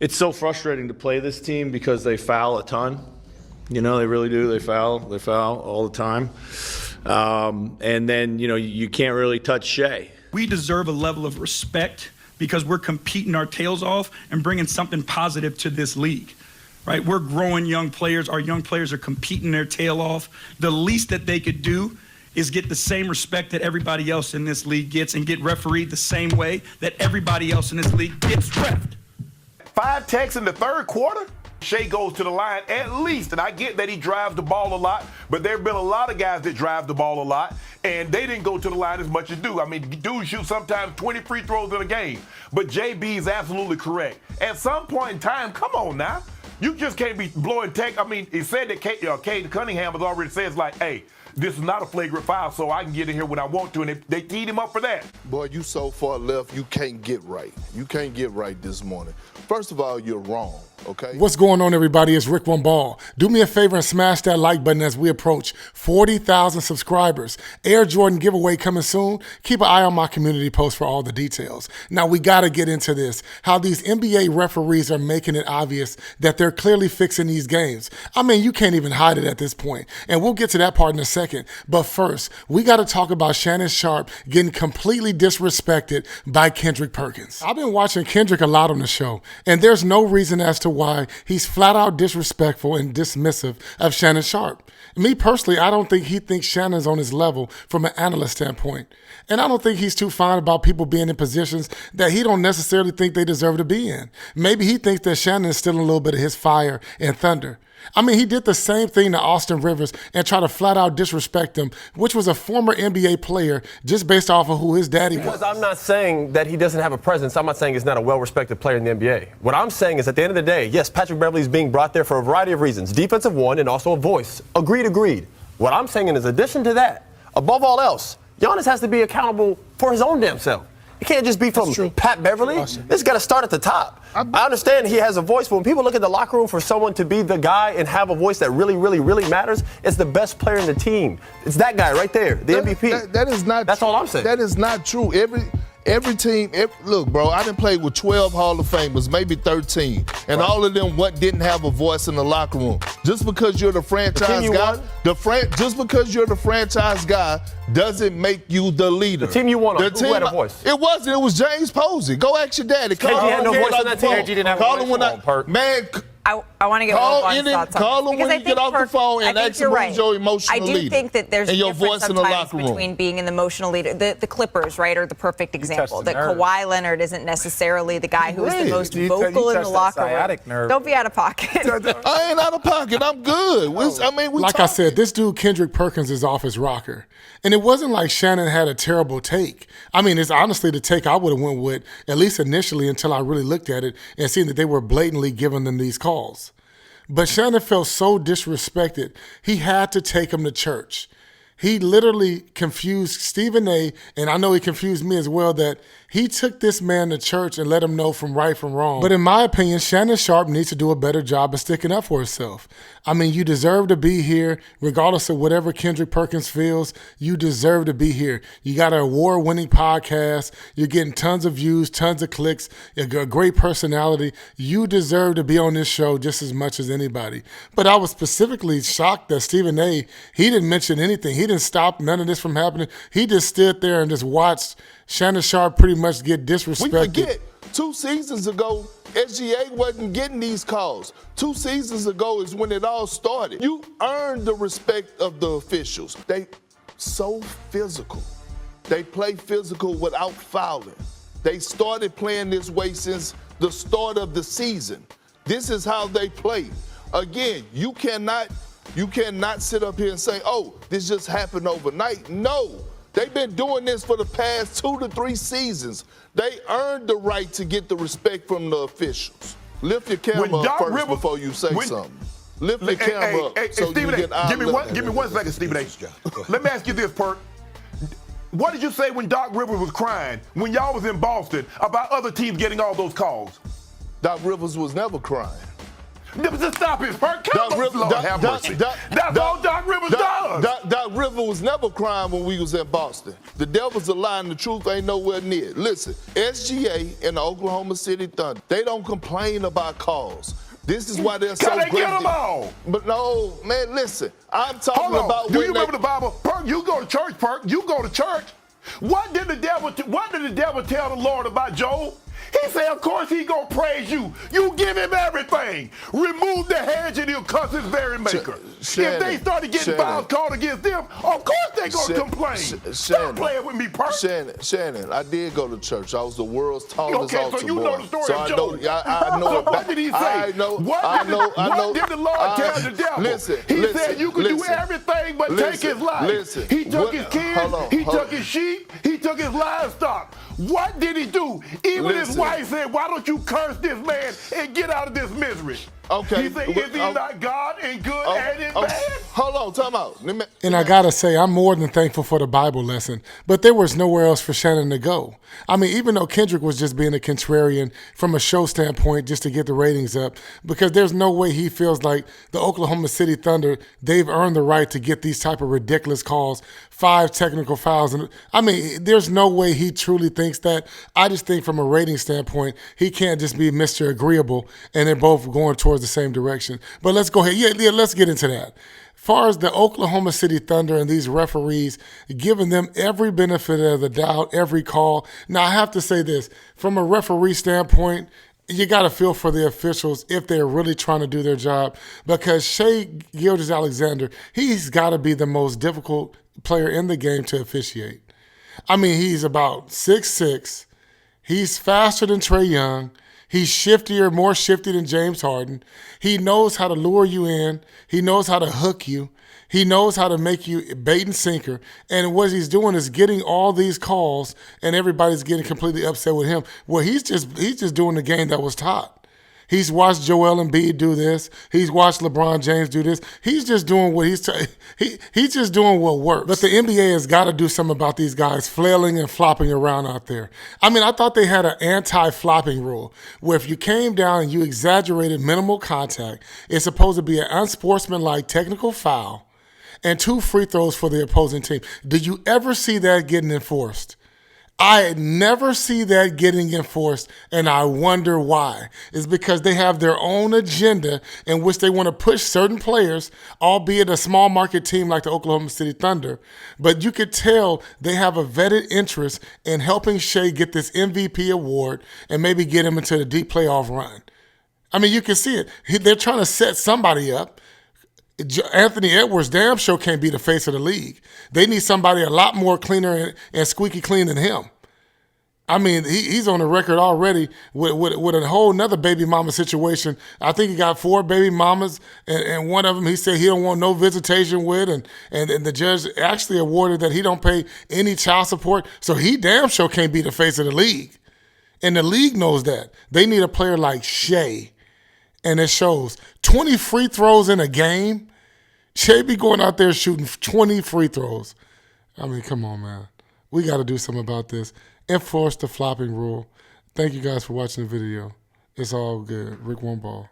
It's so frustrating to play this team because they foul a ton. You know, they really do. They foul all the time. And then, you know, you can't really touch Shea. We deserve a level of respect because we're competing our tails off and bringing something positive to this league, right? We're growing young players. Our young players are competing their tail off. The least that they could do is get the same respect that everybody else in this league gets and get refereed the same way that everybody else in this league gets reffed. 5 techs in the third quarter? Shea goes to the line at least, and I get that he drives the ball a lot, but there have been a lot of guys that drive the ball a lot, and they didn't go to the line as much as do. I mean, dudes shoot sometimes 20 free throws in a game, but JB is absolutely correct. At some point in time, come on now. You just can't be blowing tech. I mean, he said that Cade Cunningham has already said, like, hey, this is not a flagrant foul, so I can get in here when I want to, and they teed him up for that. Boy, you so far left, you can't get right. You can't get right this morning. First of all, you're wrong, okay? What's going on, everybody? It's Rick One Ball. Do me a favor and smash that like button as we approach 40,000 subscribers. Air Jordan giveaway coming soon. Keep an eye on my community post for all the details. Now, we got to get into this, how these NBA referees are making it obvious that they're clearly fixing these games. I mean, you can't even hide it at this point, and we'll get to that part in a second. But first, we got to talk about Shannon Sharp getting completely disrespected by Kendrick Perkins. I've been watching Kendrick a lot on the show, and there's no reason as to why he's flat out disrespectful and dismissive of Shannon Sharp. Me personally, I don't think he thinks Shannon's on his level from an analyst standpoint. And I don't think he's too fine about people being in positions that he don't necessarily think they deserve to be in. Maybe he thinks that Shannon is still a little bit of his fire and thunder. I mean, he did the same thing to Austin Rivers and tried to flat out disrespect him, which was a former NBA player just based off of who his daddy was. Because I'm not saying that he doesn't have a presence. I'm not saying he's not a well-respected player in the NBA. What I'm saying is at the end of the day, yes, Patrick Beverley's being brought there for a variety of reasons. Defensive one and also a voice. Agreed. What I'm saying in addition to that, above all else, Giannis has to be accountable for his own damn self. It can't just be from Pat Beverley. This got to start at the top. I understand he has a voice, but when people look at the locker room for someone to be the guy and have a voice that really matters, it's the best player in the team. It's that guy right there, the MVP. That is not. That's all I'm saying. That is not true. Every team, look, bro, I done played with 12 Hall of Famers, maybe 13, and all of them didn't have a voice in the locker room. Just because you're the franchise guy, just because you're the franchise guy doesn't make you the leader. The team you won on, who had a voice? It wasn't. It was James Posey. Go ask your daddy. KG had no voice on that team. KG didn't have a voice. Man, I want to get Wilbon's thoughts on call him when you get off the phone and ask him who's your emotional leader. I do think that there's a your difference voice in the sometimes locker room between being an emotional leader. The Clippers, right, are the perfect example. That Kawhi Leonard isn't necessarily the guy who is the most vocal in the locker room. Don't be out of pocket. I ain't out of pocket. I'm good. I said, this dude Kendrick Perkins is off his rocker. And it wasn't like Shannon had a terrible take. I mean, it's honestly the take I would have went with, at least initially, until I really looked at it and seen that they were blatantly giving them these calls. But Shannon felt so disrespected, he had to take him to church. He literally confused Stephen A., and I know he confused me as well, that he took this man to church and let him know from right from wrong. But in my opinion, Shannon Sharp needs to do a better job of sticking up for himself. I mean, you deserve to be here, regardless of whatever Kendrick Perkins feels, you deserve to be here. You got an award-winning podcast, you're getting tons of views, tons of clicks, a great personality. You deserve to be on this show just as much as anybody. But I was specifically shocked that Stephen A., he didn't mention anything. He didn't stop none of this from happening. He just stood there and just watched Shannon Sharp pretty much get disrespected. We forget, 2 seasons ago, SGA wasn't getting these calls. 2 seasons ago is when it all started. You earned the respect of the officials. They so physical. They play physical without fouling. They started playing this way since the start of the season. This is how they play. Again, you cannot sit up here and say, oh, this just happened overnight. No. They've been doing this for the past 2 to 3 seasons. They earned the right to get the respect from the officials. Lift your camera up first before you say something. Lift your camera up so you get eye level. Give me 1 second, Stephen A. Let me ask you this, Perk. What did you say when Doc Rivers was crying when y'all was in Boston about other teams getting all those calls? Doc Rivers was never crying. Just stop his hurt. Come on, Lord have mercy. That's all Doc Rivers does. Doc Rivers was never crying when we was in Boston. The devil's a lie and the truth ain't nowhere near. Listen, SGA and the Oklahoma City Thunder, they don't complain about calls. This is why they're so great. Can they get them all? But no, man, listen. I'm talking about Do you remember the Bible? Perk, you go to church, Perk. You go to church. What did the devil tell the Lord about Job? He said, of course he gonna praise you. You give him everything. Remove the hedge and he'll cuss his very maker. Shannon, if they started getting fouls called against them, of course they gonna complain. Stop playing with me, Perk. Shannon, I did go to church. I was the world's tallest altar boy. Okay, so you know the story of Job. I know so what did he say? What did the Lord tell the devil? He said you could do everything but take his life. He took his kids, he took his sheep, he took his livestock. What did he do? Even his wife said, why don't you curse this man and get out of this misery? Okay. He said, is he not God in good and in bad? Hold on, time out. And I got to say, I'm more than thankful for the Bible lesson, but there was nowhere else for Shannon to go. I mean, even though Kendrick was just being a contrarian from a show standpoint just to get the ratings up, because there's no way he feels like the Oklahoma City Thunder, they've earned the right to get these type of ridiculous calls, 5 technical fouls. And I mean, there's no way he truly thinks that. I just think from a rating standpoint, he can't just be Mr. Agreeable and they're both going towards the same direction. But let's go ahead. Yeah, let's get into that. As far as the Oklahoma City Thunder and these referees, giving them every benefit of the doubt, every call. Now, I have to say this. From a referee standpoint, you got to feel for the officials if they're really trying to do their job, because Shai Gilgeous-Alexander, he's got to be the most difficult player in the game to officiate. I mean, he's about 6'6". He's faster than Trae Young. He's shiftier, more shifty than James Harden. He knows how to lure you in. He knows how to hook you. He knows how to make you bait and sinker. And what he's doing is getting all these calls, and everybody's getting completely upset with him. Well, he's just doing the game that was taught. He's watched Joel Embiid do this. He's watched LeBron James do this. He's just doing what he's just doing what works. But the NBA has got to do something about these guys flailing and flopping around out there. I mean, I thought they had an anti-flopping rule where if you came down and you exaggerated minimal contact, it's supposed to be an unsportsmanlike technical foul and 2 free throws for the opposing team. Did you ever see that getting enforced? I never see that getting enforced, and I wonder why. It's because they have their own agenda in which they want to push certain players, albeit a small market team like the Oklahoma City Thunder. But you could tell they have a vetted interest in helping Shai get this MVP award and maybe get him into the deep playoff run. I mean, you can see it. They're trying to set somebody up. Anthony Edwards damn sure can't be the face of the league. They need somebody a lot more cleaner and squeaky clean than him. I mean, he's on the record already with a whole nother baby mama situation. I think he got 4 baby mamas, and one of them he said he don't want no visitation with, and the judge actually awarded that he don't pay any child support, so he damn sure can't be the face of the league. And the league knows that. They need a player like Shai, and it shows. 20 free throws in a game. Shai be going out there shooting 20 free throws. I mean, come on, man. We got to do something about this. Enforce the flopping rule. Thank you guys for watching the video. It's all good. Rick One Ball.